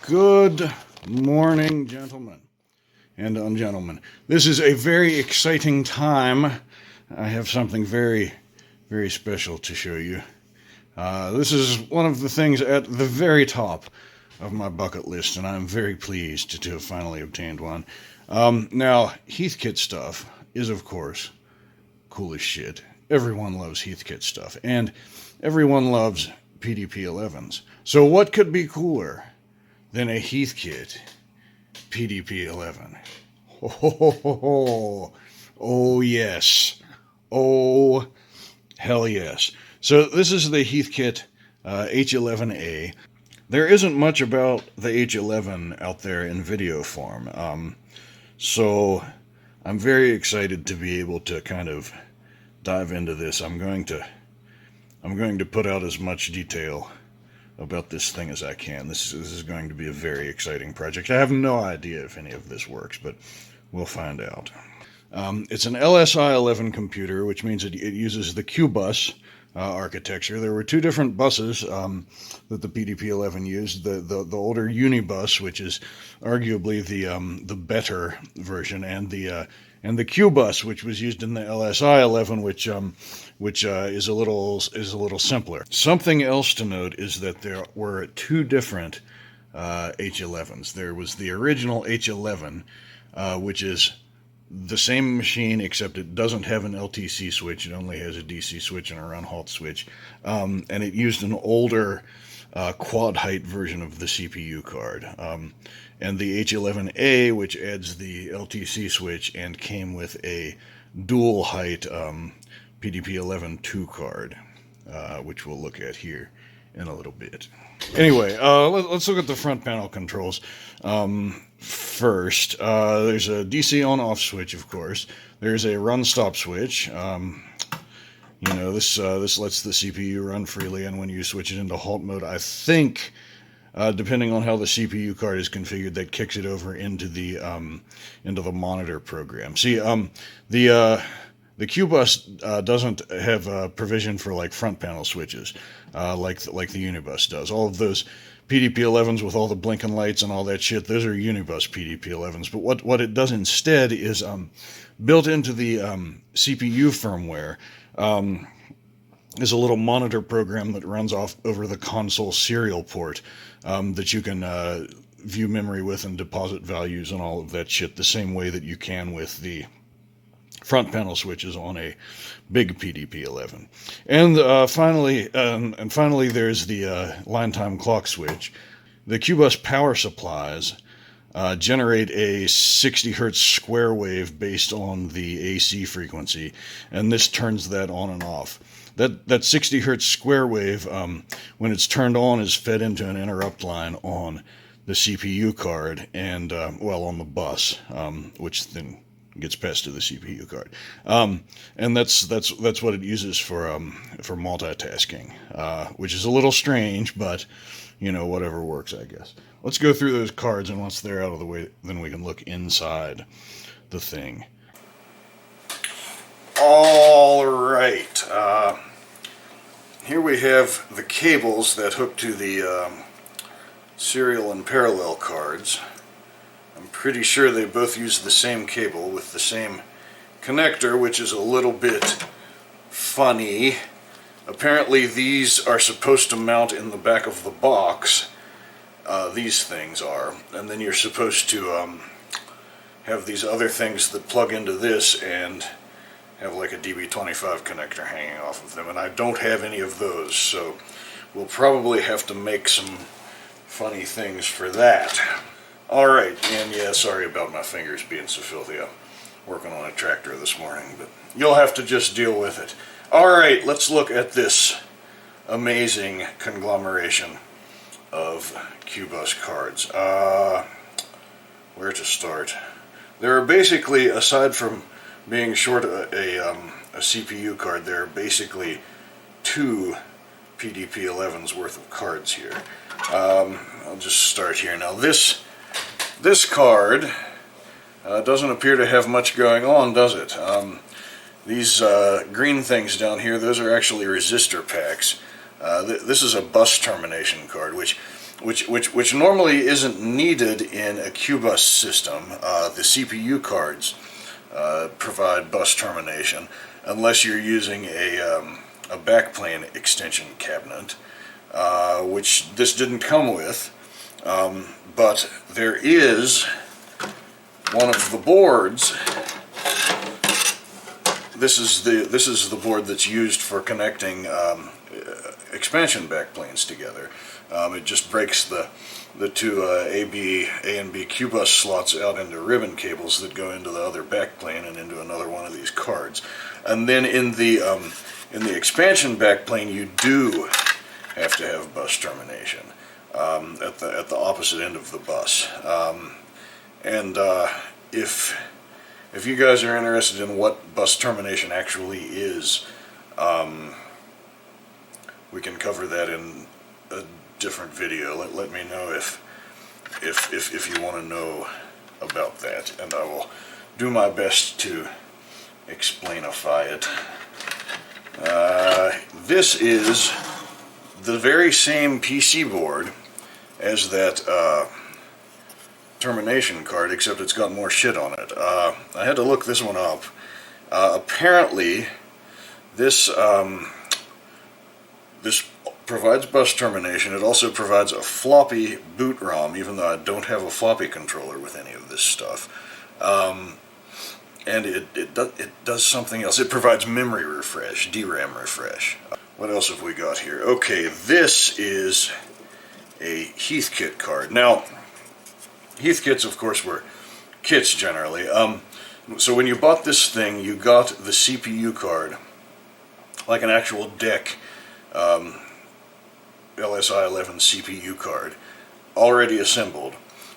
Good morning, gentlemen and ungentlemen. This is a very exciting time. I have something very, very special to show you. This is one of the things at the very top of my bucket list, and I'm very pleased to have finally obtained one. Now, Heathkit stuff is, of course, cool as shit. Everyone loves Heathkit stuff, and everyone loves PDP-11s. So what could be cooler than a Heathkit PDP-11? Oh, yes. Oh, hell yes. So this is the Heathkit H11A. There isn't much about the H11 out there in video form, so I'm very excited to be able to kind of dive into this. I'm going to put out as much detail about this thing as I can. This is going to be a very exciting project. I have no idea if any of this works, but we'll find out. It's an LSI-11 computer, which means it uses the qbus architecture. There were two different buses that the PDP-11 used. The older unibus, which is arguably the better version, and the qbus, which was used in the LSI-11, which is a little simpler. Something else to note is that there were two different H11s. There was the original H11, which is the same machine, except it doesn't have an LTC switch. It only has a DC switch and a run halt switch. And it used an older quad height version of the CPU card. And the H11A, which adds the LTC switch and came with a dual height PDP-11 2 card, which we'll look at here in a little bit. Anyway, let's look at the front panel controls. First, there's a DC on-off switch, of course. There's a run-stop switch. This lets the CPU run freely, and when you switch it into halt mode, I think, depending on how the CPU card is configured, that kicks it over into the monitor program. See, the qbus doesn't have provision for like front panel switches, like the unibus does. All of those PDP-11s with all the blinking lights and all that shit, those are unibus PDP-11s. But what it does instead is built into the CPU firmware is a little monitor program that runs off over the console serial port that you can view memory with and deposit values and all of that shit the same way that you can with the front panel switches on a big PDP-11. And finally, there's the line time clock switch. The qbus power supplies generate a 60 hertz square wave based on the AC frequency, and this turns that on and off. That 60 hertz square wave, when it's turned on, is fed into an interrupt line on the CPU card and on the bus, which then gets passed to the CPU card, and that's what it uses for multitasking, which is a little strange, but whatever works, I guess. Let's go through those cards, and once they're out of the way, then we can look inside the thing. All right, here we have the cables that hook to the serial and parallel cards. I'm pretty sure they both use the same cable with the same connector, which is a little bit funny. Apparently these are supposed to mount in the back of the box. These things are. And then you're supposed to have these other things that plug into this and have like a DB25 connector hanging off of them. And I don't have any of those, so we'll probably have to make some funny things for that. Alright, and yeah, sorry about my fingers being so filthy. I'm working on a tractor this morning, but you'll have to just deal with it. Alright, let's look at this amazing conglomeration of qbus cards. Where to start? There are basically, aside from being short a CPU card, there are basically two PDP-11s worth of cards here. I'll just start here. Now this card doesn't appear to have much going on, does it? These green things down here, those are actually resistor packs. This is a bus termination card, which which normally isn't needed in a qbus system. The CPU cards provide bus termination unless you're using a backplane extension cabinet, which this didn't come with. But there is one of the boards. This is the board that's used for connecting expansion backplanes together. It just breaks the two A and B qbus slots out into ribbon cables that go into the other backplane and into another one of these cards. And then in the expansion backplane, you do have to have bus termination at the opposite end of the bus. If you guys are interested in what bus termination actually is, we can cover that in a different video. Let me know if you want to know about that, and I will do my best to explainify it. This is the very same PC board as that termination card, except it's got more shit on it. I had to look this one up. Apparently, this provides bus termination. It also provides a floppy boot ROM, even though I don't have a floppy controller with any of this stuff. And it does something else. It provides memory refresh, DRAM refresh. What else have we got here? Okay, this is a Heathkit card. Now, Heathkits, of course, were kits generally. So when you bought this thing, you got the CPU card, like an actual deck LSI-11 CPU card, already assembled.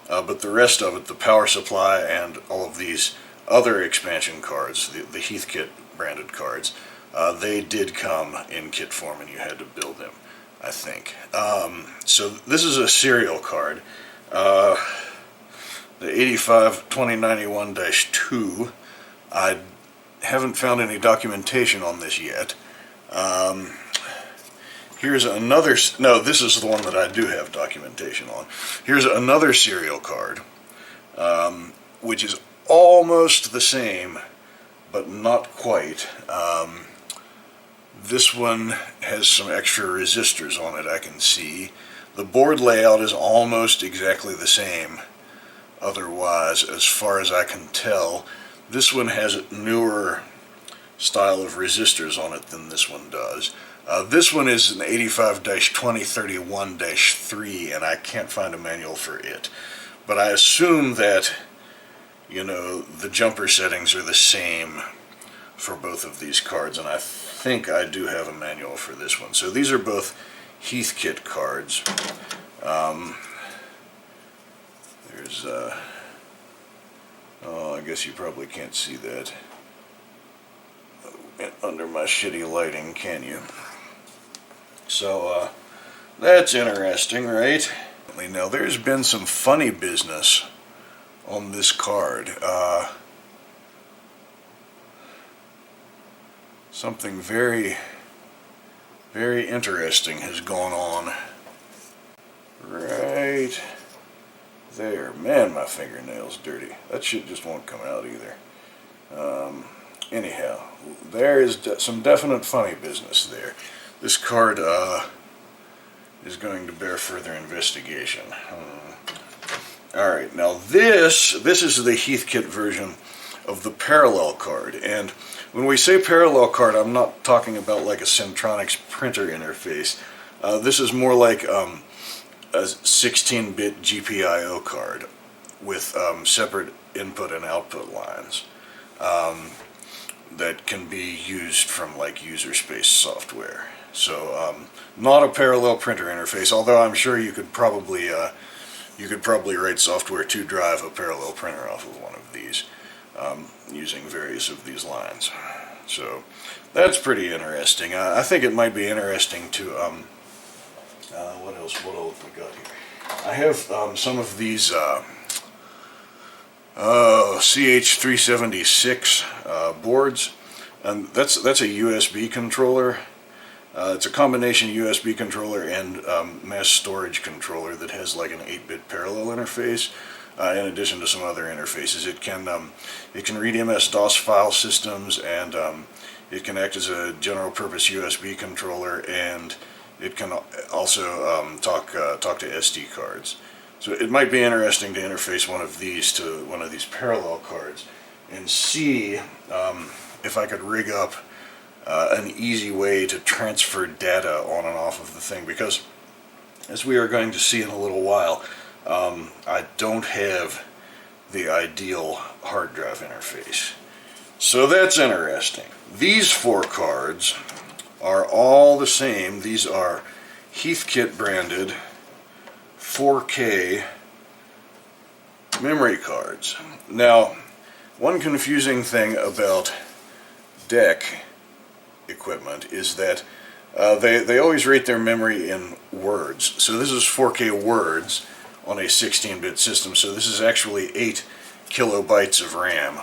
But the rest of it, the power supply and all of these other expansion cards, the Heathkit branded cards, they did come in kit form and you had to build them, I think. So this is a serial card. The 85-2091-2. I haven't found any documentation on this yet. Here's another, no, this is the one that I do have documentation on. Here's another serial card, which is almost the same, but not quite. This one has some extra resistors on it, I can see. The board layout is almost exactly the same. Otherwise, as far as I can tell, this one has a newer style of resistors on it than this one does. This one is an 85-2031-3, and I can't find a manual for it. But I assume that, you know, the jumper settings are the same for both of these cards, and I think I do have a manual for this one. So these are both Heathkit cards. There's, oh, I guess you probably can't see that under my shitty lighting, can you? So, that's interesting, right? Now, there's been some funny business on this card. Something very, very interesting has gone on right there. Man, my fingernail's dirty. That shit just won't come out either. Anyhow, there is some definite funny business there. This card is going to bear further investigation. Alright, now this is the Heathkit version of the parallel card. And when we say parallel card, I'm not talking about like a Centronics printer interface. This is more like a 16-bit GPIO card with separate input and output lines that can be used from like user space software. So not a parallel printer interface, although I'm sure you could probably write software to drive a parallel printer off of one of these using various of these lines. So that's pretty interesting. I think it might be interesting to what else we got here? I have some of these CH376 boards, and that's a USB controller, It's a combination USB controller and mass storage controller that has like an 8-bit parallel interface, in addition to some other interfaces. It can read MS-DOS file systems, and it can act as a general-purpose USB controller, and it can also talk to SD cards. So it might be interesting to interface one of these to one of these parallel cards and see if I could rig up an easy way to transfer data on and off of the thing, because as we are going to see in a little while, I don't have the ideal hard drive interface. So that's interesting. These 4 cards are all the same. These are Heathkit branded 4K memory cards. Now, one confusing thing about DEC equipment is that they always rate their memory in words. So this is 4K words on a 16-bit system. So this is actually 8 kilobytes of RAM,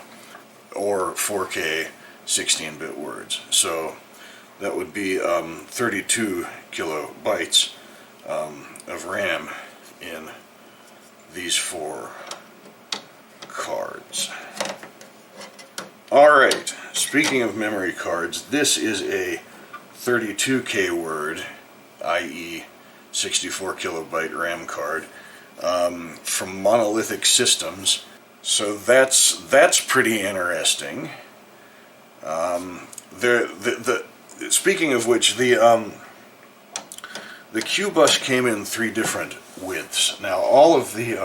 or 4K 16-bit words. So that would be 32 kilobytes of RAM in these 4 cards. Alright, speaking of memory cards, this is a 32K word, i.e. 64 kilobyte RAM card, from Monolithic Systems. So that's pretty interesting. Speaking of which, the qbus came in 3 different widths. Now, all of the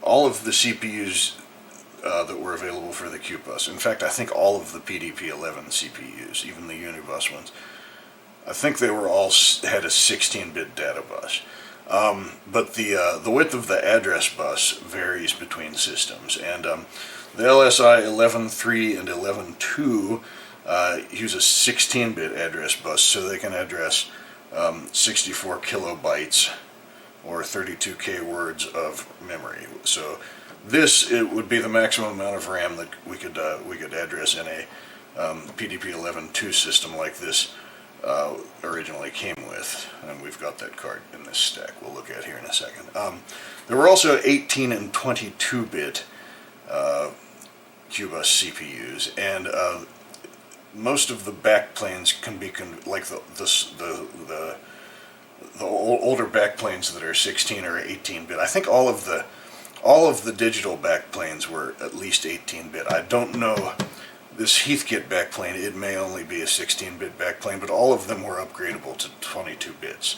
CPUs that were available for the qbus, in fact, I think all of the PDP-11 CPUs, even the Unibus ones, I think they were all had a 16-bit data bus. But the width of the address bus varies between systems, and the LSI 11.3 and 11.2 use a 16-bit address bus, so they can address 64 kilobytes or 32K words of memory. So it would be the maximum amount of RAM that we could address in a PDP-11.2 system like this originally came with, and we've got that card in this stack we'll look at here in a second. There were also 18 and 22-bit qbus CPUs, and most of the backplanes can be like the older backplanes that are 16 or 18-bit. I think all of the digital backplanes were at least 18-bit. I don't know this Heathkit backplane, it may only be a 16-bit backplane, but all of them were upgradable to 22 bits.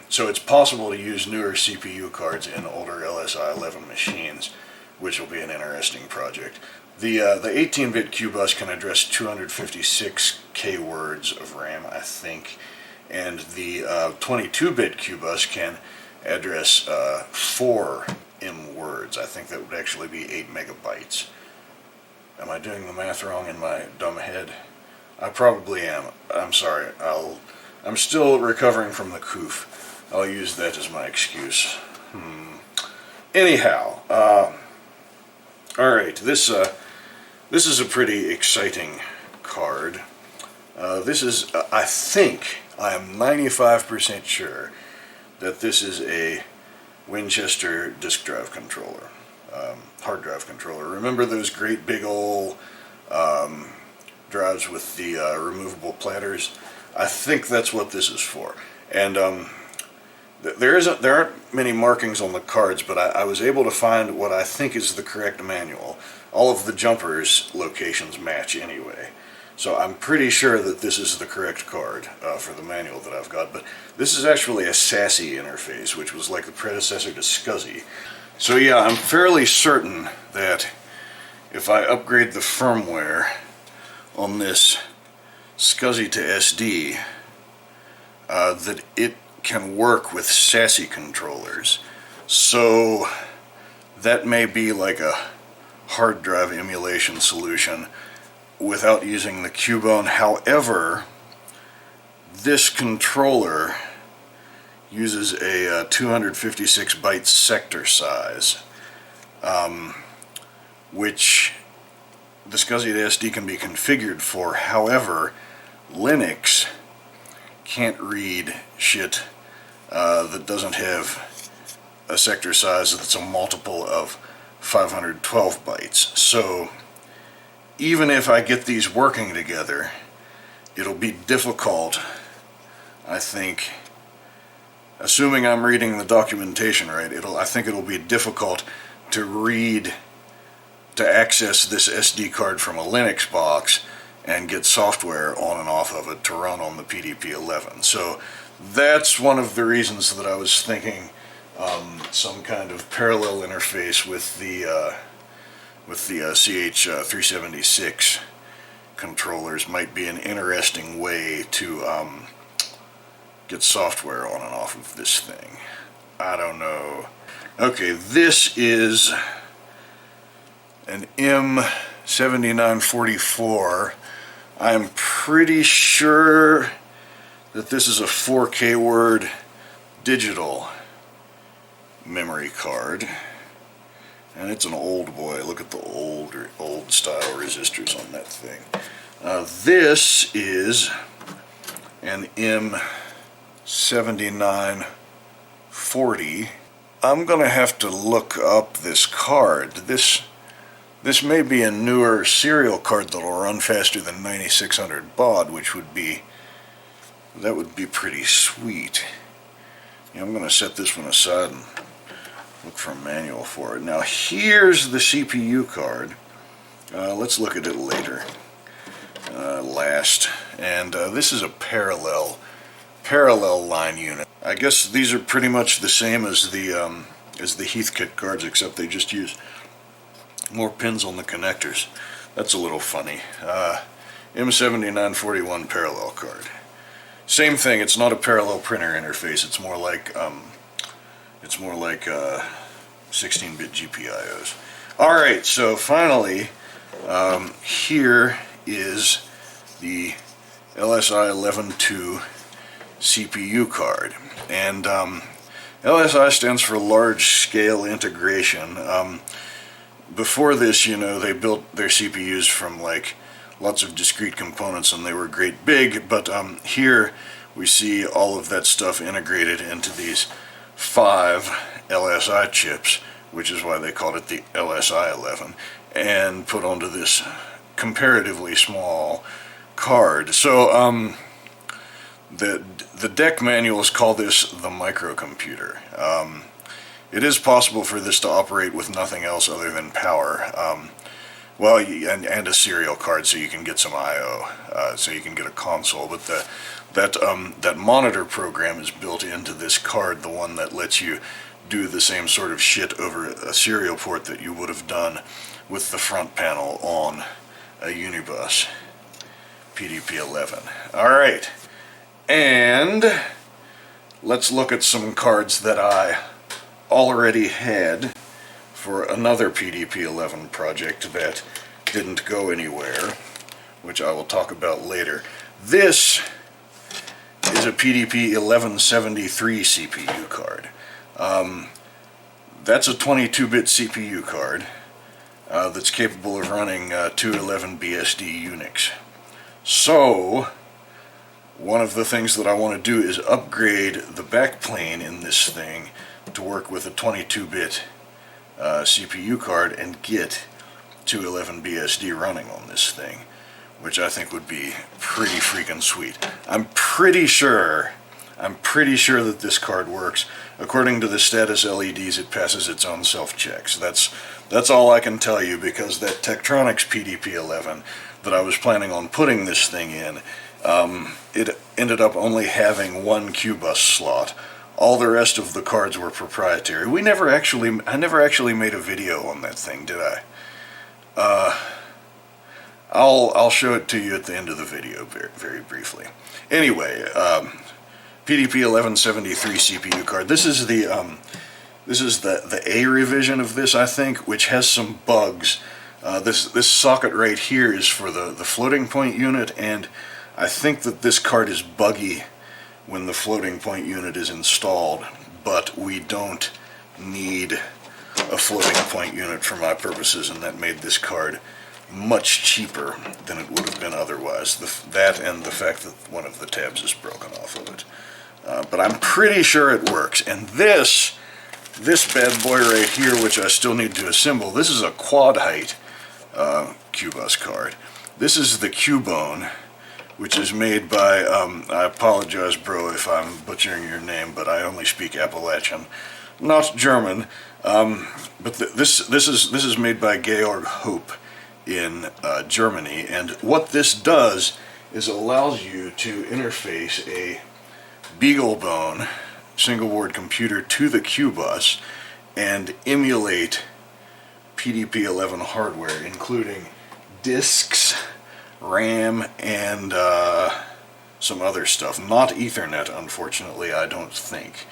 So it's possible to use newer CPU cards in older LSI 11 machines, which will be an interesting project. The 18-bit qbus can address 256K words of RAM, I think, and the 22-bit qbus can address 4 M words. I think that would actually be 8 megabytes. Am I doing the math wrong in my dumb head? I probably am. I'm sorry. I'm still recovering from the coof. I'll use that as my excuse. Anyhow, alright, this is a pretty exciting card. This is, I am 95% sure that this is a Winchester disk drive controller, hard drive controller. Remember those great big old drives with the removable platters? I think that's what this is for. And there aren't many markings on the cards, but I was able to find what I think is the correct manual. All of the jumpers locations match anyway. So I'm pretty sure that this is the correct card for the manual that I've got, but this is actually a SASE interface, which was like the predecessor to SCSI. So yeah, I'm fairly certain that if I upgrade the firmware on this SCSI to SD, that it can work with SASE controllers. So that may be like a hard drive emulation solution without using the Qubone. However, this controller uses a 256 byte sector size, which the SCSI to SD can be configured for. However, Linux can't read shit that doesn't have a sector size that's a multiple of 512 bytes. So even if I get these working together, it'll be difficult, I think, assuming I'm reading the documentation right, I think it'll be difficult to access this SD card from a Linux box and get software on and off of it to run on the PDP-11. So that's one of the reasons that I was thinking some kind of parallel interface with the CH376 controllers might be an interesting way to get software on and off of this thing. I don't know. Okay, this is an M7944. I'm pretty sure that this is a 4K word digital memory card, and it's an old boy. Look at the old style resistors on that thing. This is an M7940. I'm gonna have to look up this card. This may be a newer serial card that'll run faster than 9600 baud, which would be pretty sweet. Yeah, I'm gonna set this one aside and look for a manual for it. Now here's the CPU card. Let's look at it later. Last, and this is a parallel line unit. I guess these are pretty much the same as the Heathkit cards, except they just use more pins on the connectors. That's a little funny. M7941 parallel card. Same thing. It's not a parallel printer interface. It's more like 16-bit GPIOs. All right. So finally, here is the LSI 11.2 CPU card, and LSI stands for Large Scale Integration. Before this, they built their CPUs from like lots of discrete components, and they were great big, but here we see all of that stuff integrated into these 5 LSI chips, which is why they called it the LSI 11, and put onto this comparatively small card. So the deck manuals call this the microcomputer. It is possible for this to operate with nothing else other than power. Well, and a serial card, so you can get some I/O, so you can get a console. But that monitor program is built into this card, the one that lets you do the same sort of shit over a serial port that you would have done with the front panel on a Unibus PDP-11. All right, and let's look at some cards that I already had for another PDP-11 project that didn't go anywhere, which I will talk about later. This is a PDP-1173 CPU card. That's a 22-bit CPU card that's capable of running 211 BSD Unix. So one of the things that I want to do is upgrade the backplane in this thing to work with a 22-bit CPU card and get 211 BSD running on this thing, which I think would be pretty freaking sweet. I'm pretty sure that this card works. According to the status LEDs, it passes its own self-checks. That's all I can tell you, because that Tektronix PDP-11 that I was planning on putting this thing in, it ended up only having one qbus slot. All the rest of the cards were proprietary. I never actually made a video on that thing, did I? I'll show it to you at the end of the video very, very briefly. Anyway, PDP-1173 CPU card. This is the A revision of this, I think, which has some bugs. This socket right here is for the floating point unit, and I think that this card is buggy when the floating point unit is installed, but we don't need a floating point unit for my purposes, and that made this card much cheaper than it would have been otherwise. That and the fact that one of the tabs is broken off of it. But I'm pretty sure it works. And this bad boy right here, which I still need to assemble, this is a quad height qbus card. This is the Qubone, which is made by, I apologize, bro, if I'm butchering your name, but I only speak Appalachian, not German. But this is made by Georg Hope in Germany, and what this does is allows you to interface a BeagleBone single board computer to the qbus and emulate PDP-11 hardware, including disks, RAM, and some other stuff. Not Ethernet, unfortunately, I don't think,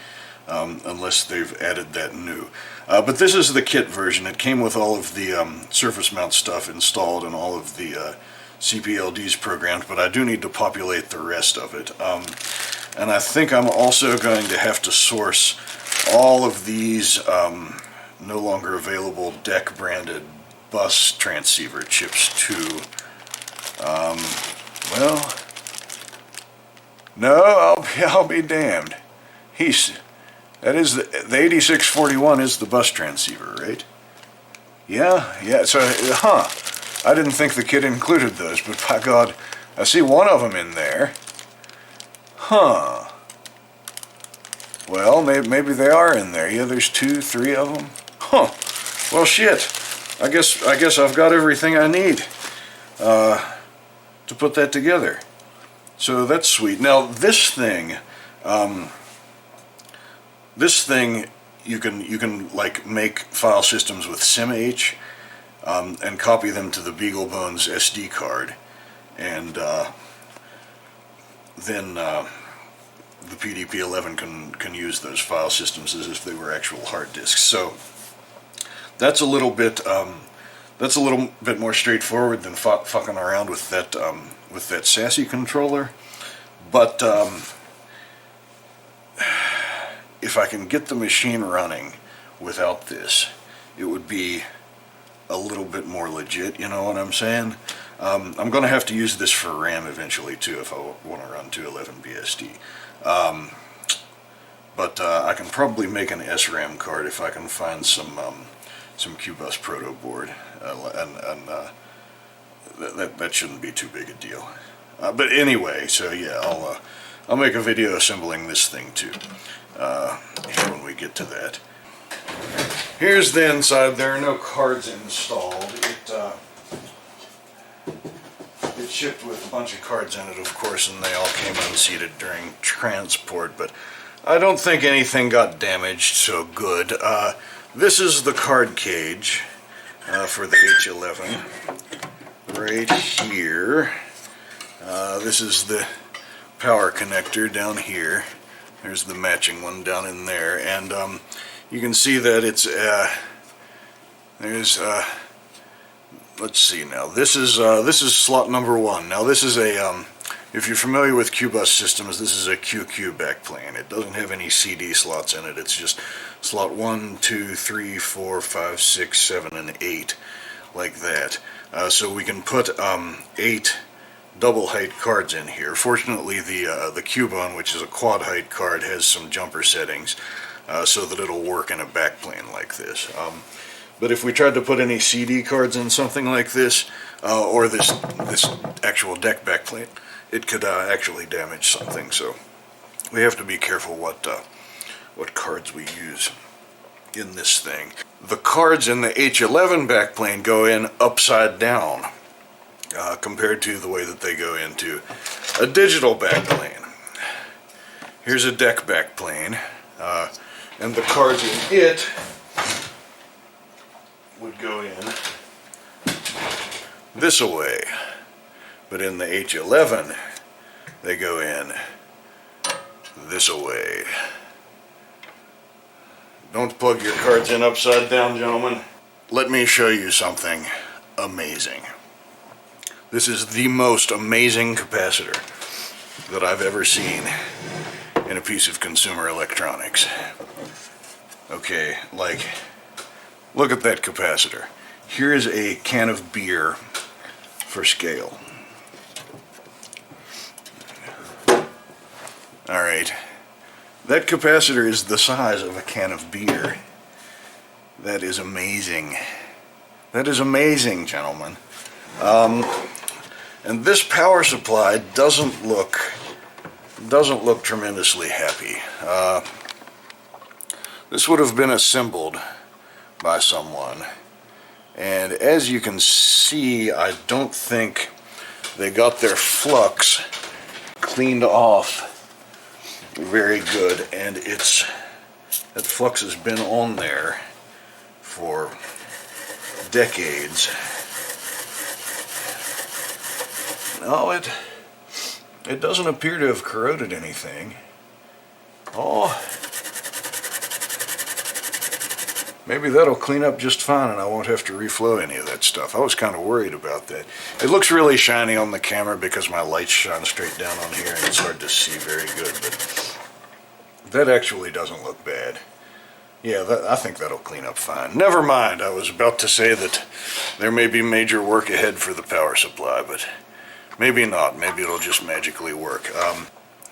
unless they've added that new. But this is the kit version. It came with all of the surface mount stuff installed and all of the CPLDs programmed, but I do need to populate the rest of it. And I think I'm also going to have to source all of these no longer available DEC branded bus transceiver chips too. Well, no, I'll be damned. That is the 8641 is the bus transceiver, right? Yeah. So, I didn't think the kit included those, but by God, I see one of them in there. Well, maybe they are in there. Yeah, there's 2, 3 of them. Well, shit. I guess I've got everything I need to put that together. So that's sweet. Now this thing you can like make file systems with SimH and copy them to the BeagleBone's SD card, and then the PDP-11 can use those file systems as if they were actual hard disks. So that's a little bit more straightforward than fucking around with that SASE controller. But if I can get the machine running without this, it would be a little bit more legit, you know what I'm saying? I'm going to have to use this for RAM eventually too if I want to run 211 BSD. But I can probably make an SRAM card if I can find some qbus proto board, and that shouldn't be too big a deal. But anyway, so yeah, I'll make a video assembling this thing too when we get to that. Here's the inside. There are no cards installed. It shipped with a bunch of cards in it, of course, and they all came unseated during transport, but I don't think anything got damaged, so good. This is the card cage for the H11 right here. This is the power connector down here. There's the matching one down in there, and you can see that it's let's see now. This is slot number 1. Now this is a if you're familiar with qbus systems, this is a QQ backplane. It doesn't have any CD slots in it. It's just slot 1, 2, 3, 4, 5, 6, 7, and 8, like that. So we can put 8 double height cards in here. Fortunately, the Qubone, which is a quad height card, has some jumper settings so that it'll work in a backplane like this. But if we tried to put any CD cards in something like this, or this actual deck backplane, it could actually damage something. So we have to be careful what cards we use in this thing. The cards in the H11 backplane go in upside down compared to the way that they go into a digital backplane. Here's a deck backplane, and the cards in it would go in this way, but in the H11 they go in this way. Don't plug your cards in upside down, gentlemen. Let me show you something amazing. This is the most amazing capacitor that I've ever seen in a piece of consumer electronics. Okay, like, look at that capacitor. Here's a can of beer for scale. Alright, that capacitor is the size of a can of beer. That is amazing. That is amazing, gentlemen. And this power supply doesn't look tremendously happy. This would have been assembled by someone, and as you can see, I don't think they got their flux cleaned off very good, and that flux has been on there for decades. No, it doesn't appear to have corroded anything. Oh, maybe that'll clean up just fine and I won't have to reflow any of that stuff. I was kind of worried about that. It looks really shiny on the camera because my lights shine straight down on here and it's hard to see very good, but that actually doesn't look bad. Yeah, I think that'll clean up fine. Never mind, I was about to say that there may be major work ahead for the power supply, but maybe not. Maybe it'll just magically work.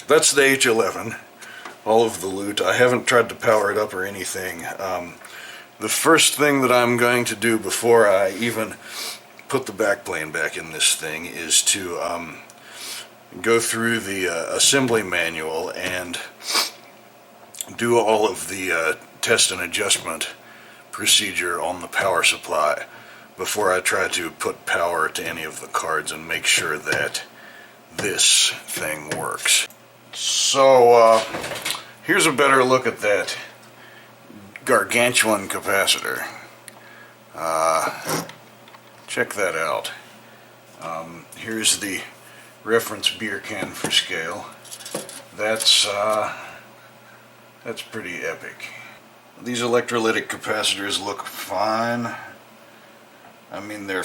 That's the H11, all of the loot. I haven't tried to power it up or anything. The first thing that I'm going to do before I even put the backplane back in this thing is to go through the assembly manual and do all of the test and adjustment procedure on the power supply before I try to put power to any of the cards and make sure that this thing works. So here's a better look at that gargantuan capacitor. Check that out. Here's the reference beer can for scale. That's pretty epic. These electrolytic capacitors look fine. I mean, they'll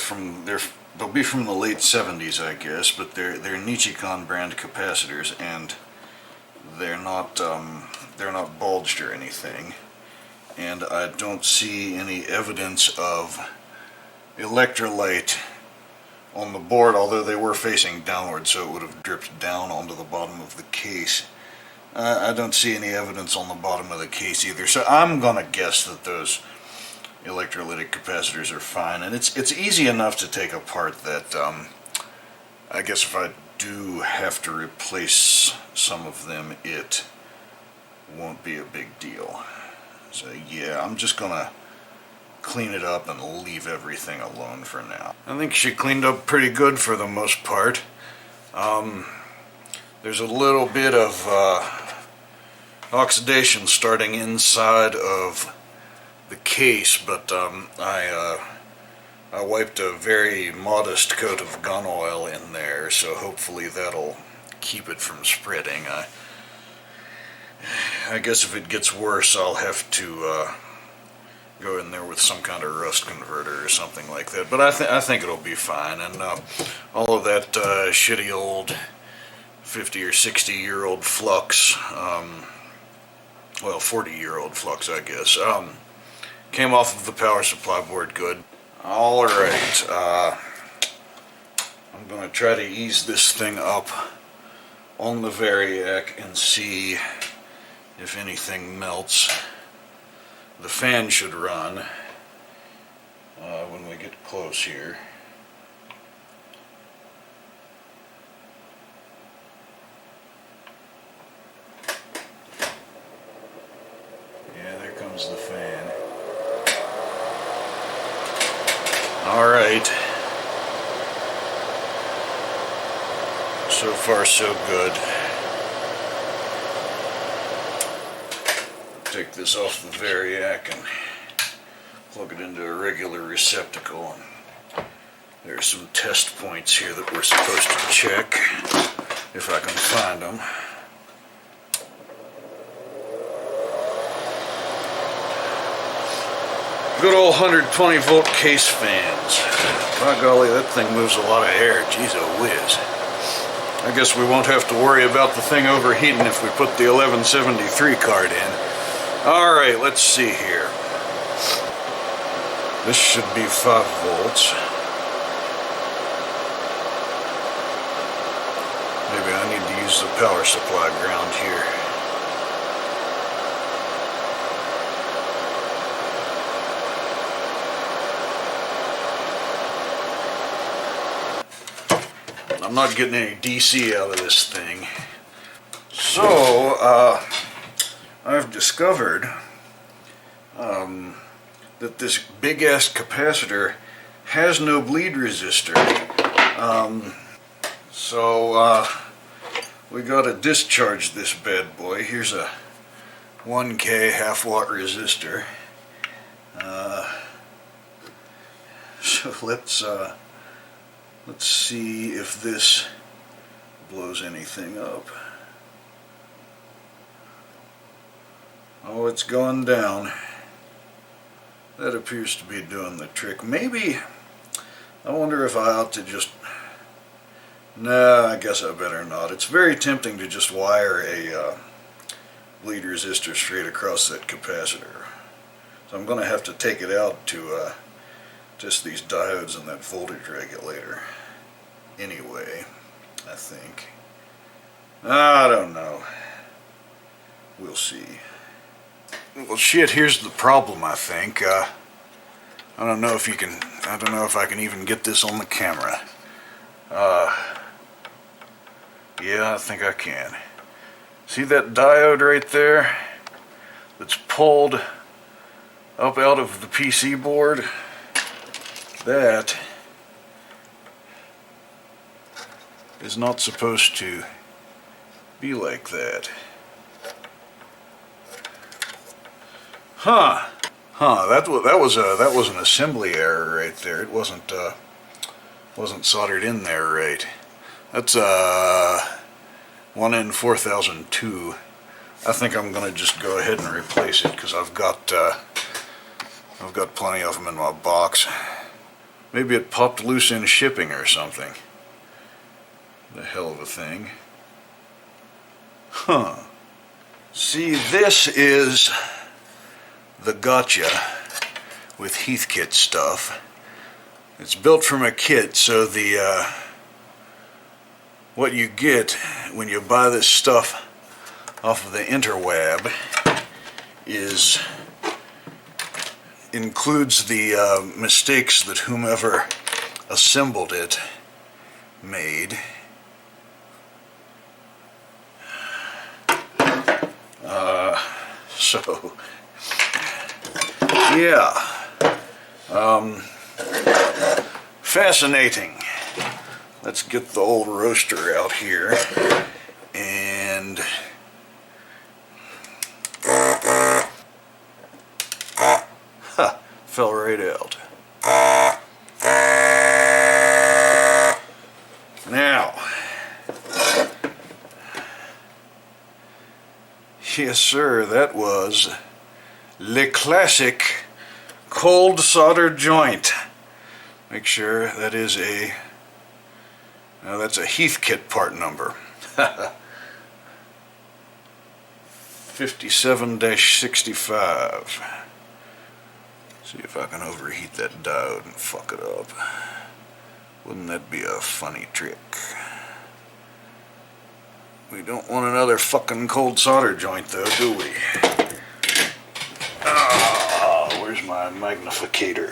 be from the late 70s, I guess, but they're Nichicon brand capacitors, and they're not bulged or anything. And I don't see any evidence of electrolyte on the board, although they were facing downward, so it would have dripped down onto the bottom of the case. I don't see any evidence on the bottom of the case either, so I'm gonna guess that those electrolytic capacitors are fine, and it's easy enough to take apart that I guess if I do have to replace some of them, it won't be a big deal. So yeah, I'm just gonna clean it up and leave everything alone for now. I think she cleaned up pretty good for the most part. There's a little bit of oxidation starting inside of the case, but I wiped a very modest coat of gun oil in there, so hopefully that'll keep it from spreading. I guess if it gets worse, I'll have to go in there with some kind of rust converter or something like that, but I think it'll be fine. And all of that shitty old 50 or 60 year old flux, well, 40-year-old flux, I guess, came off of the power supply board good. Alright, I'm going to try to ease this thing up on the Variac and see if anything melts. The fan should run when we get close here. Yeah, there comes the fan. Alright. So far so good. Take this off the Variac and plug it into a regular receptacle. And there's some test points here that we're supposed to check, if I can find them. Good old 120 volt case fans. By golly, that thing moves a lot of air. Geez, oh whiz. I guess we won't have to worry about the thing overheating if we put the 1173 card in. Alright, let's see here. This should be 5 volts. is the power supply ground here. I'm not getting any DC out of this thing. So, I've discovered that this big-ass capacitor has no bleed resistor. So we gotta discharge this bad boy. Here's a 1K half-watt resistor. So let's see if this blows anything up. Oh, it's gone down. That appears to be doing the trick. Maybe, I wonder if I ought to just, nah, I guess I better not. It's very tempting to just wire a bleed resistor straight across that capacitor. So I'm going to have to take it out to test these diodes and that voltage regulator. Anyway, I think. I don't know. We'll see. Well, shit, here's the problem, I think. I don't know if I can even get this on the camera. Yeah, I think I can. See that diode right there that's pulled up out of the PC board? That is not supposed to be like that. That was an assembly error right there. It wasn't soldered in there right. That's 1N4002. I think I'm gonna just go ahead and replace it because I've got plenty of them in my box. Maybe it popped loose in shipping or something. The hell of a thing. See, this is the gotcha with Heathkit stuff. It's built from a kit, so the what you get when you buy this stuff off of the interweb includes the mistakes that whomever assembled it made. So yeah, fascinating. Let's get the old roaster out here and fell right out. Now, yes sir, that was Le Classic cold solder joint. Make sure that is that's a Heathkit part number. 57-65. See if I can overheat that diode and fuck it up. Wouldn't that be a funny trick? We don't want another fucking cold solder joint though, do we? Where's my magnificator?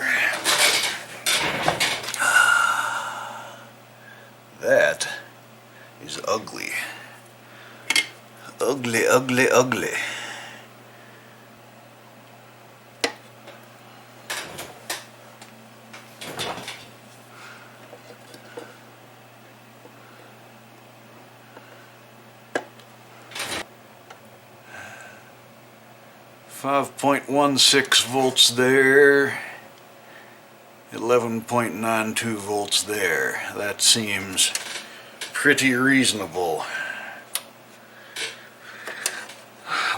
That is ugly. Ugly, ugly, ugly. .16 volts there, 11.92 volts there. That seems pretty reasonable.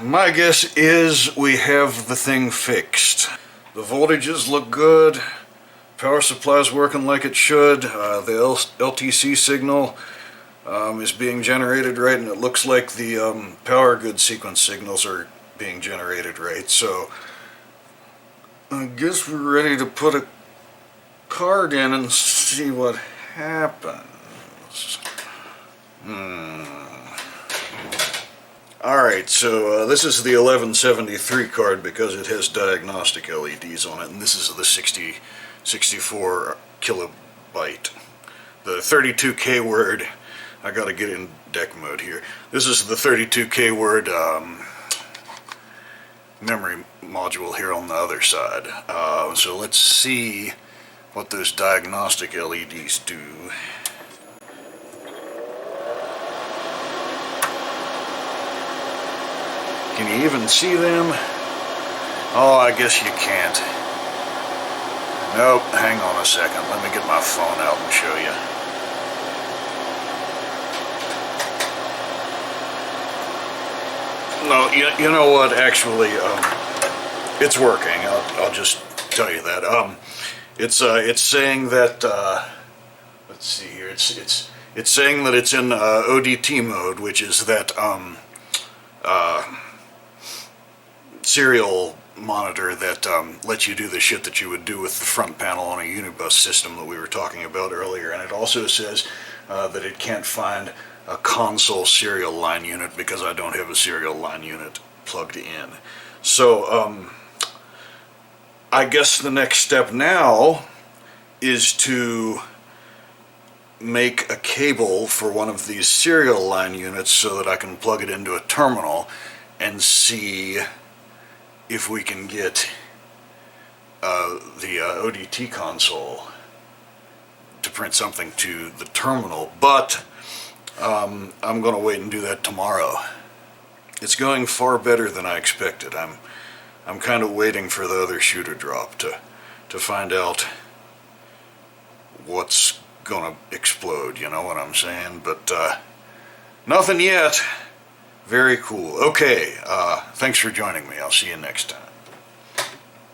My guess is we have the thing fixed. The voltages look good, power supply's working like it should, the LTC signal is being generated right, and it looks like the power good sequence signals are being generated right, so I guess we're ready to put a card in and see what happens. Alright, so this is the 1173 card because it has diagnostic LEDs on it, and this is the 64 kilobyte. The 32K word, I gotta get in deck mode here. This is the 32K word memory module here on the other side. So let's see what those diagnostic LEDs do. Can you even see them? Oh, I guess you can't. Nope, hang on a second. Let me get my phone out and show you. No, you know what? Actually, it's working. I'll just tell you that. It's saying that. Let's see here. It's saying that it's in ODT mode, which is that serial monitor that lets you do the shit that you would do with the front panel on a unibus system that we were talking about earlier. And it also says that it can't find a console serial line unit because I don't have a serial line unit plugged in. So I guess the next step now is to make a cable for one of these serial line units so that I can plug it into a terminal and see if we can get the ODT console to print something to the terminal, but I'm going to wait and do that tomorrow. It's going far better than I expected. I'm kind of waiting for the other shoe to drop to find out what's going to explode, you know what I'm saying? But nothing yet. Very cool. Okay, thanks for joining me. I'll see you next time.